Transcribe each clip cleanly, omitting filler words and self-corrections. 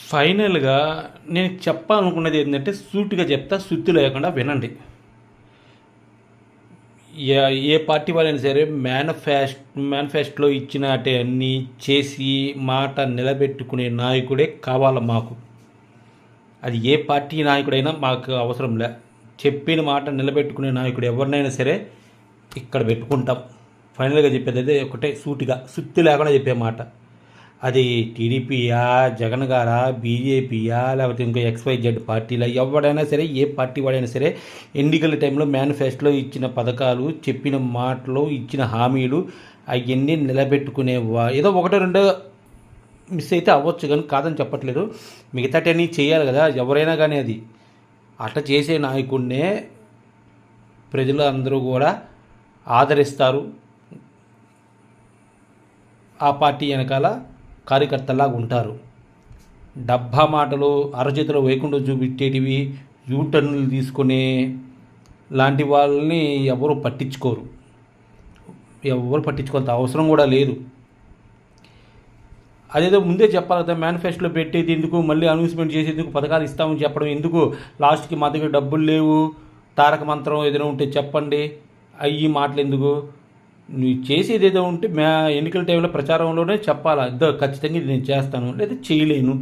ఫైనల్‌గా నేను చెప్పాలనుకున్నది ఏంటంటే సూటిగా చెప్తా, సుత్తి లేకుండా వినండి. ఏ పార్టీ వాళ్ళైనా సరే మేనిఫెస్టోలో ఇచ్చినటన్నీ చేసి మాట నిలబెట్టుకునే నాయకుడే కావాలి మాకు. అది ఏ పార్టీ నాయకుడైనా మాకు అవసరం లే. చెప్పిన మాట నిలబెట్టుకునే నాయకుడు ఎవరినైనా సరే ఇక్కడ పెట్టుకుంటాం. ఫైనల్గా చెప్పేది అదే ఒకటే, సూటిగా సుత్తి లేకుండా చెప్పే మాట. అది టీడీపీయా, జగన్ గారా, బీజేపీయా, లేకపోతే ఇంకో XYZ పార్టీలా, ఎవడైనా సరే, ఏ పార్టీ వాడైనా సరే, ఎన్నికల టైంలో మేనిఫెస్టోలో ఇచ్చిన పథకాలు, చెప్పిన మాటలు, ఇచ్చిన హామీలు అవన్నీ నిలబెట్టుకునేవా. ఏదో ఒకటో రెండో మిస్ అయితే అవ్వచ్చు, కానీ కాదని చెప్పట్లేదు. మిగతాటన్నీ చేయాలి కదా ఎవరైనా కానీ. అది అట్లా చేసే నాయకుడినే ప్రజలు అందరూ కూడా ఆదరిస్తారు. ఆ పార్టీ వెనకాల కార్యకర్తలాగా ఉంటారు. డబ్బా మాటలు, అరచేతిలో వైకుంఠం చూపించేటివి, యూటర్న్లు తీసుకునే లాంటి వాళ్ళని ఎవరు పట్టించుకోరు. పట్టించుకోవాల్సిన అవసరం కూడా లేదు. అదేదో ముందే చెప్పాలి కదా, మేనిఫెస్టోలో పెట్టేది ఎందుకు, మళ్ళీ అనౌన్స్మెంట్ చేసేందుకు, పథకాలు ఇస్తామని చెప్పడం ఎందుకు, లాస్ట్కి మా దగ్గర డబ్బులు లేవు, తారక మంత్రం ఏదైనా ఉంటే చెప్పండి, అయ్యి మాటలు ఎందుకు. నువ్వు చేసేది ఏదో ఉంటే ఎన్నికల టైంలో ప్రచారంలోనే చెప్పాలి. ఇదో ఖచ్చితంగా ఇది నేను చేస్తాను లేదా చేయలేను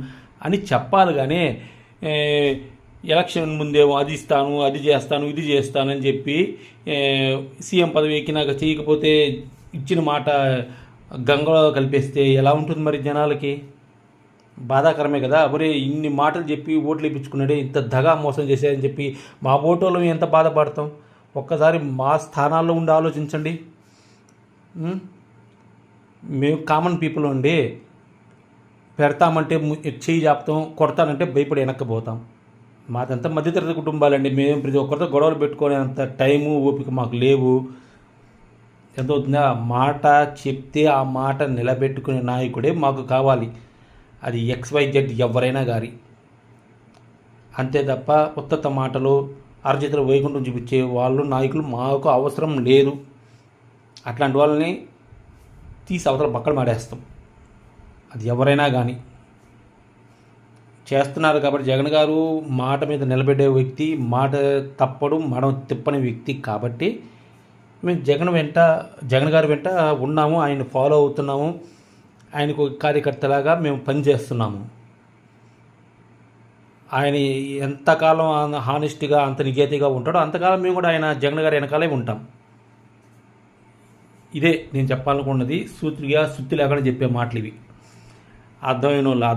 అని చెప్పాలి. కానీ ఎలక్షన్ ముందేమో అది ఇస్తాను, అది చేస్తాను, ఇది చేస్తానని చెప్పి సీఎం పదవి ఎక్కినాక చేయకపోతే ఇచ్చిన మాట గంగలో కలిపేస్తే ఎలా ఉంటుంది మరి జనాలకి? బాధాకరమే కదా. మరి ఇన్ని మాటలు చెప్పి ఓట్లు ఇప్పించుకున్నాడే, ఇంత దగా మోసం చేశారని చెప్పి మా ఓటోలో ఎంత బాధపడతాం. ఒక్కసారి మా స్థానాల్లో ఉండి ఆలోచించండి. మేము కామన్ పీపుల్ అండి. పెడతామంటే చెయ్యి చాపుతాం, కొడతానంటే భయపడి వెనక్కిపోతాం. మాదంతా మధ్యతరగతి కుటుంబాలండి. మేము ప్రతి ఒక్కరితో గొడవలు పెట్టుకునే అంత టైము, ఓపిక మాకు లేవు. ఎంత అవుతుందా? మాట చెప్తే ఆ మాట నిలబెట్టుకునే నాయకుడే మాకు కావాలి. అది XYZ ఎవరైనా కానీ. అంతే తప్ప ఉత్తత మాటలు, అరచేతిలో వైకుంఠం చూపించే వాళ్ళు నాయకులు మాకు అవసరం లేదు. అట్లాంటి వాళ్ళని తీసి అవతల పక్కన మాడేస్తాం. అది ఎవరైనా కానీ చేస్తున్నారు. కాబట్టి జగన్ గారు మాట మీద నిలబెట్టే వ్యక్తి, మాట తప్పడు, మనం తిప్పని వ్యక్తి. కాబట్టి మేము జగన్ గారి వెంట ఉన్నాము, ఆయన ఫాలో అవుతున్నాము, ఆయనకు కార్యకర్తలాగా మేము పనిచేస్తున్నాము. ఆయన ఎంతకాలం హానెస్ట్గా, అంత నిజాయితీగా ఉంటాడో అంతకాలం మేము కూడా జగన్ గారి వెనకాలే ఉంటాం. ఇదే నేను చెప్పాలనుకున్నది. సుత్తి లేకుండా చెప్పే మాటలు ఇవి. అర్థమైన వాళ్ళు